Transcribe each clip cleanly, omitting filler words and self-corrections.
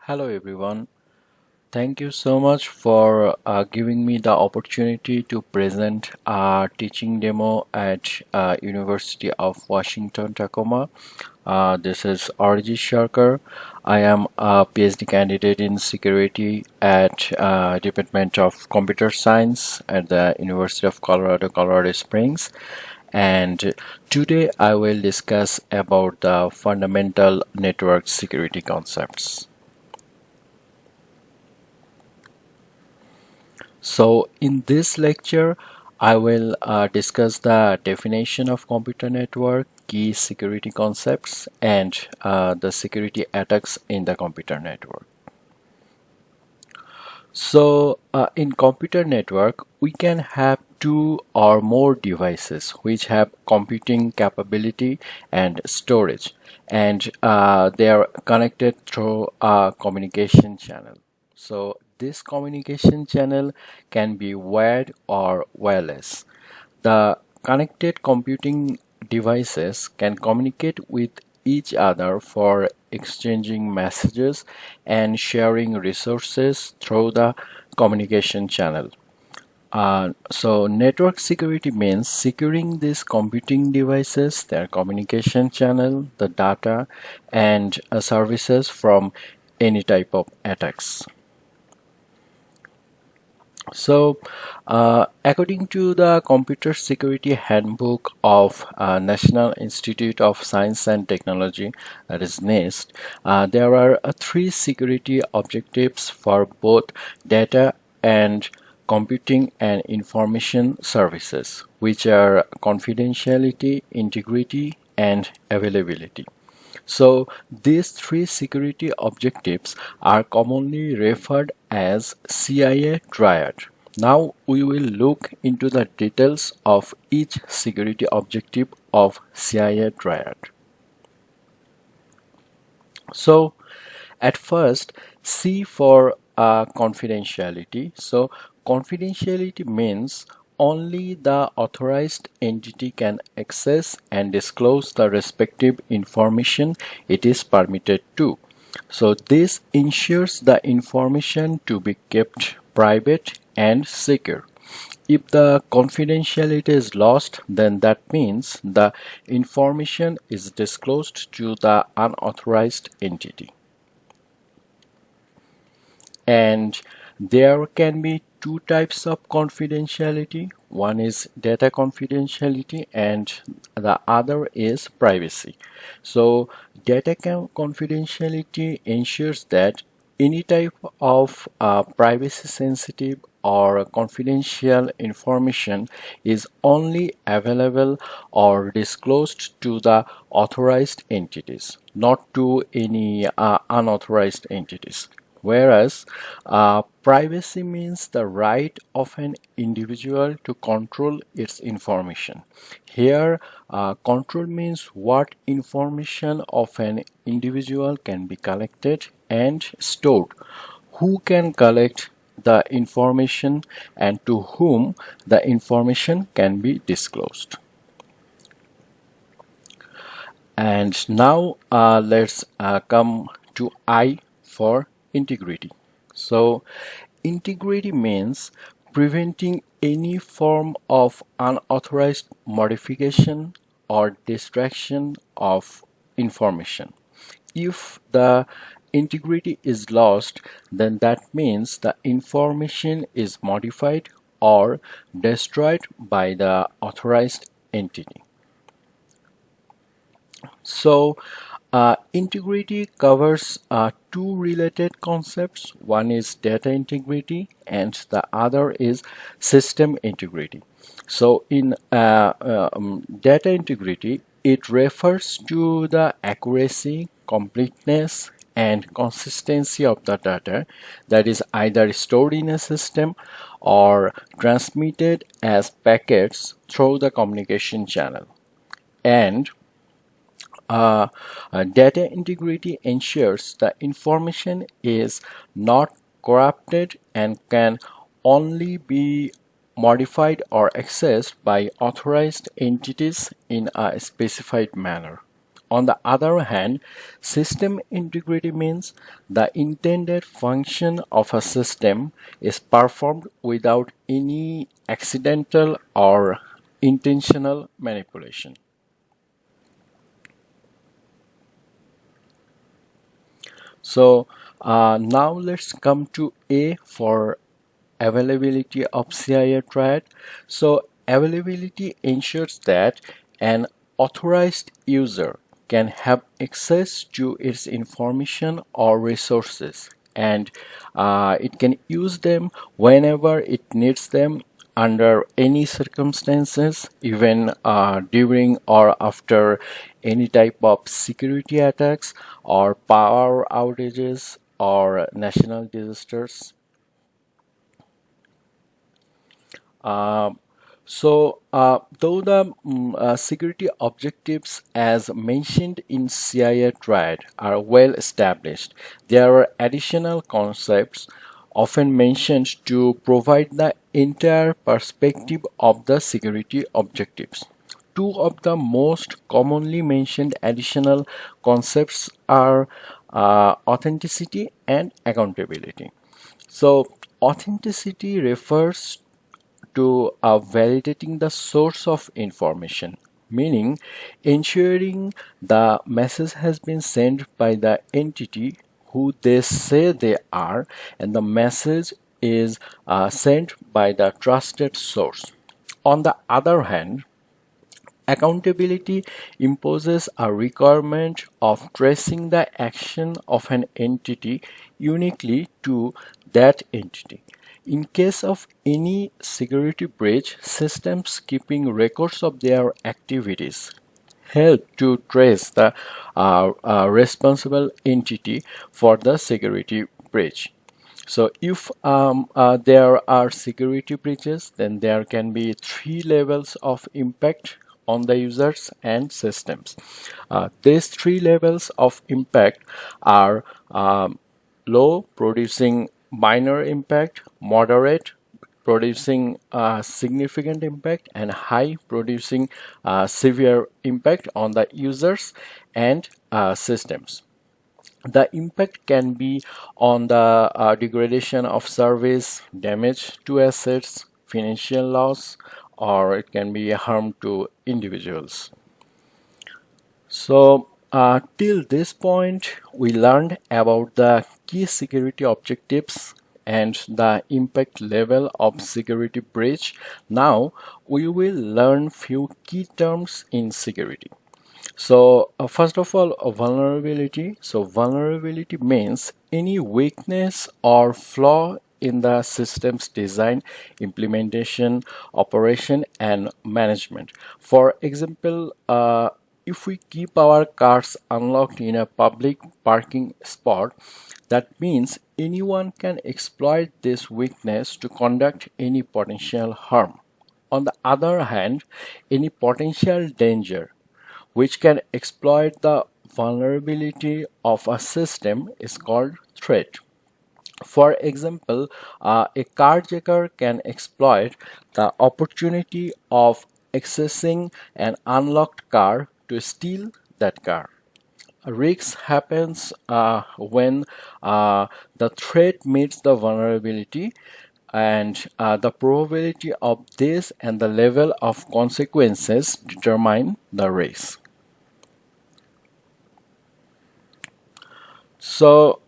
Hello everyone. Thank you so much for giving me the opportunity to present a teaching demo at University of Washington Tacoma. This is Arijet. I am a PhD candidate in security at Department of Computer Science at the University of Colorado Springs. And today I will discuss about the fundamental network security concepts. So in this lecture, I will discuss the definition of computer network, key security concepts, and the security attacks in the computer network. So in computer network, we can have two or more devices which have computing capability and storage, and they are connected through a communication channel. So this communication channel can be wired or wireless. The connected computing devices can communicate with each other for exchanging messages and sharing resources through the communication channel. So network security means securing these computing devices, their communication channel, the data, and services from any type of attacks. So, according to the Computer Security Handbook of National Institute of Science and Technology, that is NIST, there are three security objectives for both data and computing and information services, which are confidentiality, integrity, and availability. So these three security objectives are commonly referred as CIA triad. Now we will look into the details of each security objective of CIA triad. So at first, C for confidentiality. So confidentiality means only the authorized entity can access and disclose the respective information it is permitted to. So this ensures the information to be kept private and secure. If the confidentiality is lost, then that means the information is disclosed to the unauthorized entity. And there can be two types of confidentiality. One is data confidentiality and the other is privacy. So data confidentiality ensures that any type of privacy sensitive or confidential information is only available or disclosed to the authorized entities, not to any unauthorized entities. Whereas privacy means the right of an individual to control its information. Here, control means what information of an individual can be collected and stored, who can collect the information, and to whom the information can be disclosed. And now let's come to I for integrity. So integrity means preventing any form of unauthorized modification or distraction of information. If the integrity is lost, then that means the information is modified or destroyed by the authorized entity. So, integrity covers two related concepts. One is data integrity, and the other is system integrity. So, in data integrity, it refers to the accuracy, completeness, and consistency of the data that is either stored in a system or transmitted as packets through the communication channel. And data integrity ensures the information is not corrupted and can only be modified or accessed by authorized entities in a specified manner. On the other hand, system integrity means the intended function of a system is performed without any accidental or intentional manipulation. So now let's come to A for availability of CIA triad. So availability ensures that an authorized user can have access to its information or resources, and it can use them whenever it needs them under any circumstances, even during or after any type of security attacks or power outages or national disasters. Um, though the security objectives as mentioned in CIA Triad are well established, there are additional concepts often mentioned to provide the entire perspective of the security objectives. Two of the most commonly mentioned additional concepts are authenticity and accountability. So, authenticity refers to validating the source of information, meaning ensuring the message has been sent by the entity who they say they are, and the message is sent by the trusted source. On the other hand, accountability imposes a requirement of tracing the action of an entity uniquely to that entity. In case of any security breach, systems keeping records of their activities help to trace the responsible entity for the security breach. So if there are security breaches, then there can be three levels of impact on the users and systems. These three levels of impact are low, producing minor impact, moderate, producing significant impact, and high, producing severe impact on the users and systems. The impact can be on the degradation of service, damage to assets, financial loss, or it can be harm to individuals. So, till this point, we learned about the key security objectives and the impact level of security breach. Now, we will learn few key terms in security. So, first of all, vulnerability. So, vulnerability means any weakness or flaw in the system's design, implementation, operation, and management. For example, if we keep our cars unlocked in a public parking spot, that means anyone can exploit this weakness to conduct any potential harm. On the other hand, any potential danger which can exploit the vulnerability of a system is called threat. For example, a carjacker can exploit the opportunity of accessing an unlocked car to steal that car. Risk happens when the threat meets the vulnerability, and the probability of this and the level of consequences determine the risk. So,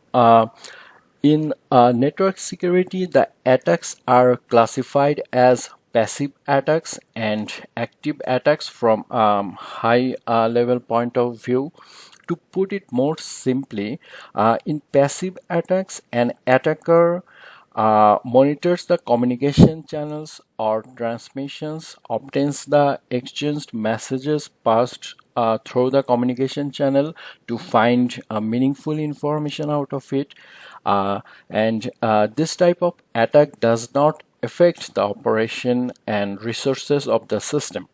in network security, the attacks are classified as passive attacks and active attacks from high level point of view. To put it more simply, in passive attacks, an attacker monitors the communication channels or transmissions, obtains the exchanged messages passed through the communication channel to find meaningful information out of it. And this type of attack does not affect the operation and resources of the system.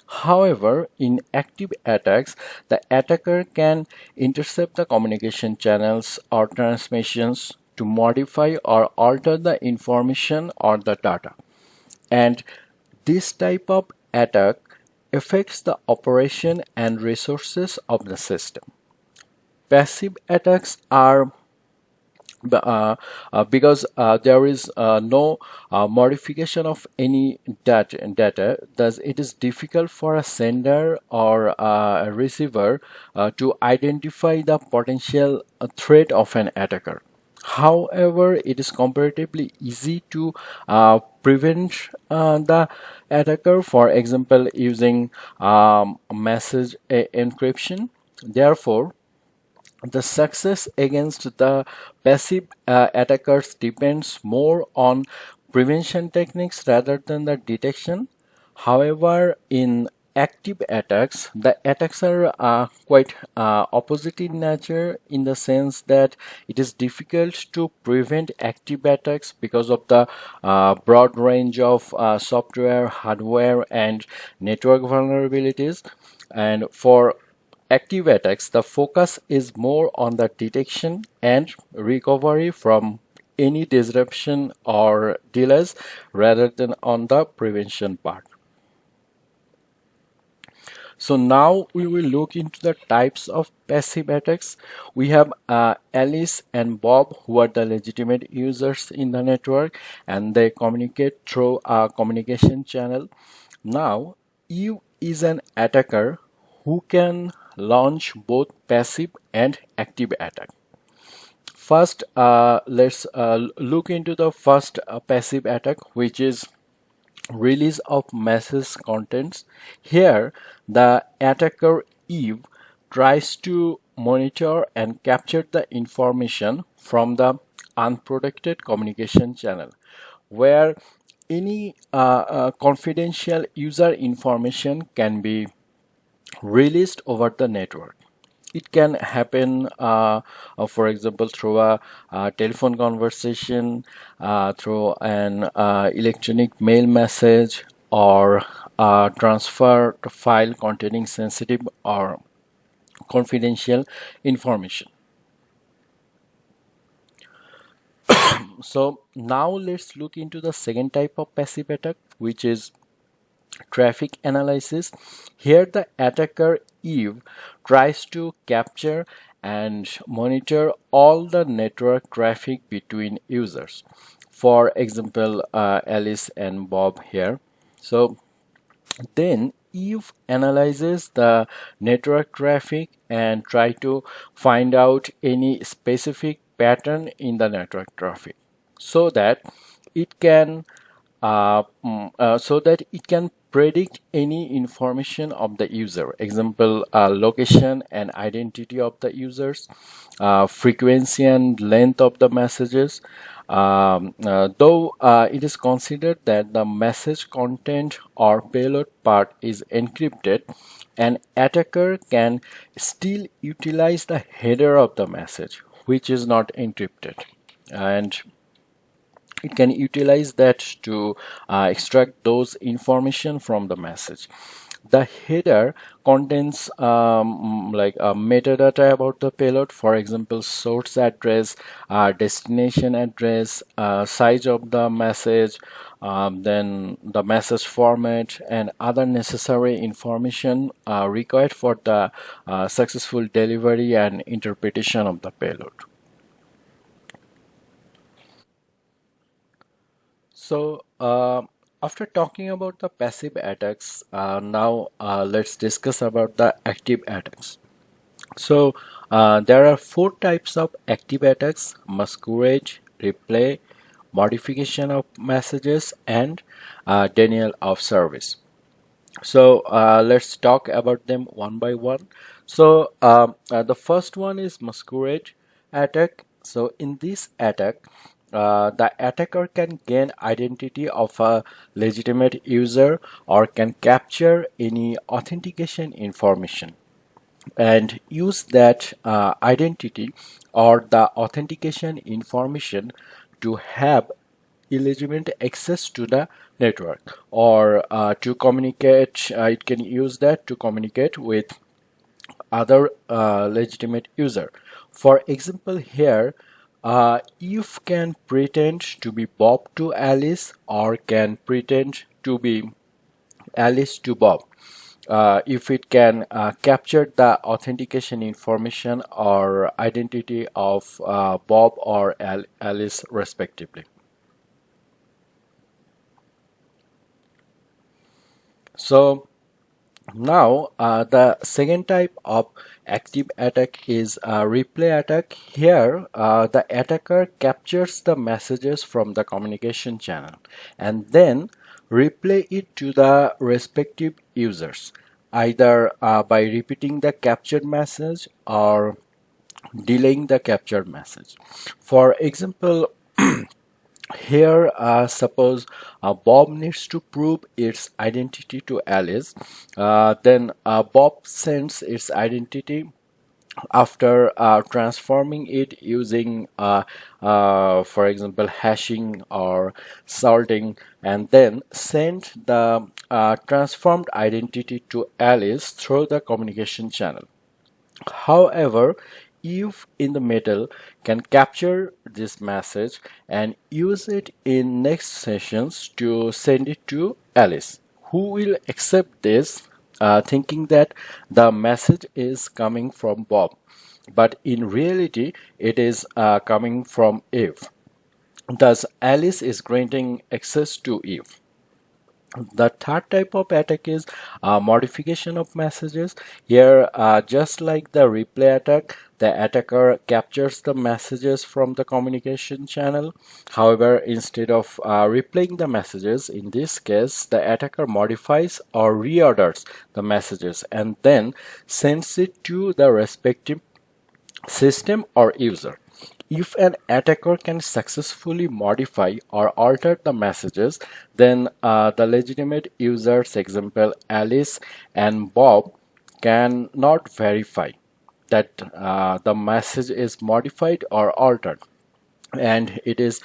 However, in active attacks, the attacker can intercept the communication channels or transmissions to modify or alter the information or the data. And this type of attack affects the operation and resources of the system. Passive attacks are because there is no modification of any data, thus it is difficult for a sender or a receiver to identify the potential threat of an attacker. However, it is comparatively easy to prevent the attacker, for example, using message encryption. Therefore, the success against the passive attackers depends more on prevention techniques rather than the detection. However, in active attacks, the attacks are quite opposite in nature, in the sense that it is difficult to prevent active attacks because of the broad range of software, hardware, and network vulnerabilities. And for active attacks, the focus is more on the detection and recovery from any disruption or delays rather than on the prevention part. So now we will look into the types of passive attacks. We have Alice and Bob, who are the legitimate users in the network, and they communicate through a communication channel. Now, Eve is an attacker who can launch both passive and active attack. First, let's look into the first passive attack, which is release of message contents. Here, the attacker Eve tries to monitor and capture the information from the unprotected communication channel, where any confidential user information can be released over the network. It can happen, for example, through a telephone conversation, through an electronic mail message, or a transfer file containing sensitive or confidential information. So now let's look into the second type of passive attack, which is traffic analysis. Here, the attacker Eve tries to capture and monitor all the network traffic between users. For example, Alice and Bob here. So then Eve analyzes the network traffic and try to find out any specific pattern in the network traffic, so that it can predict any information of the user. Example, location and identity of the users, frequency and length of the messages. Though it is considered that the message content or payload part is encrypted, an attacker can still utilize the header of the message, which is not encrypted, and it can utilize that to extract those information from the message. The header contains like metadata about the payload, for example, source address, destination address, size of the message, then the message format, and other necessary information required for the successful delivery and interpretation of the payload. So, after talking about the passive attacks, now let's discuss about the active attacks. So, there are four types of active attacks: masquerade, replay, modification of messages, and denial of service. So let's talk about them one by one. So the first one is masquerade attack. So in this attack, the attacker can gain identity of a legitimate user or can capture any authentication information and use that identity or the authentication information to have illegitimate access to the network, or to communicate. It can use that to communicate with other legitimate user. For example, here if can pretend to be Bob to Alice, or can pretend to be Alice to Bob. if it can capture the authentication information or identity of Bob or Alice respectively. So now the second type of active attack is a replay attack. Here the attacker captures the messages from the communication channel and then replay it to the respective users, either by repeating the captured message or delaying the captured message. For example, here, suppose Bob needs to prove its identity to Alice. Then Bob sends its identity after transforming it using, for example, hashing or sorting, and then send the transformed identity to Alice through the communication channel. However, if in the middle can capture this message and use it in next sessions to send it to Alice, who will accept this, thinking that the message is coming from Bob, but in reality it is coming from Eve. Thus, Alice is granting access to Eve. The third type of attack is modification of messages. Here, just like the replay attack, the attacker captures the messages from the communication channel. However, instead of replaying the messages, in this case, the attacker modifies or reorders the messages and then sends it to the respective system or user. If an attacker can successfully modify or alter the messages, then the legitimate users, example Alice and Bob, cannot verify that the message is modified or altered and it is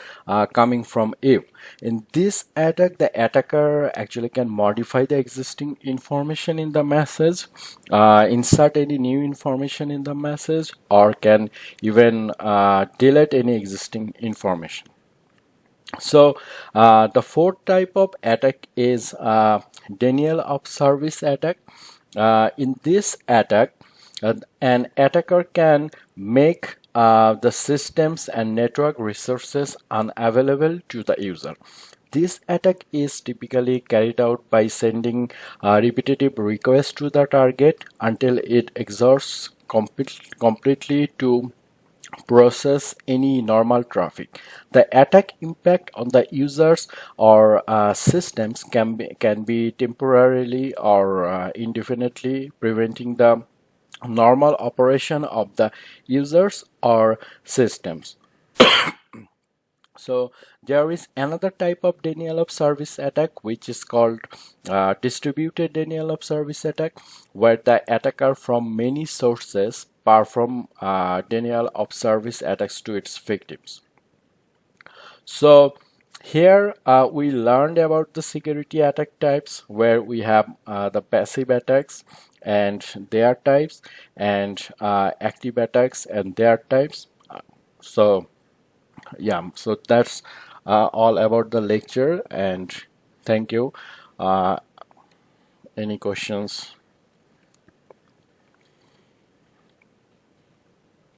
coming from Eve. In this attack, the attacker actually can modify the existing information in the message, insert any new information in the message, or can even delete any existing information. So the fourth type of attack is denial of service attack. In this attack, an attacker can make the systems and network resources unavailable to the user. This attack is typically carried out by sending repetitive requests to the target until it exhausts completely to process any normal traffic. The attack impact on the users or systems can be temporarily or indefinitely preventing the normal operation of the users or systems. So there is another type of denial of service attack which is called distributed denial of service attack, where the attacker from many sources perform denial of service attacks to its victims. So here we learned about the security attack types, where we have the passive attacks and their types, and active attacks and their types. So yeah, so that's all about the lecture, and thank you. Any questions?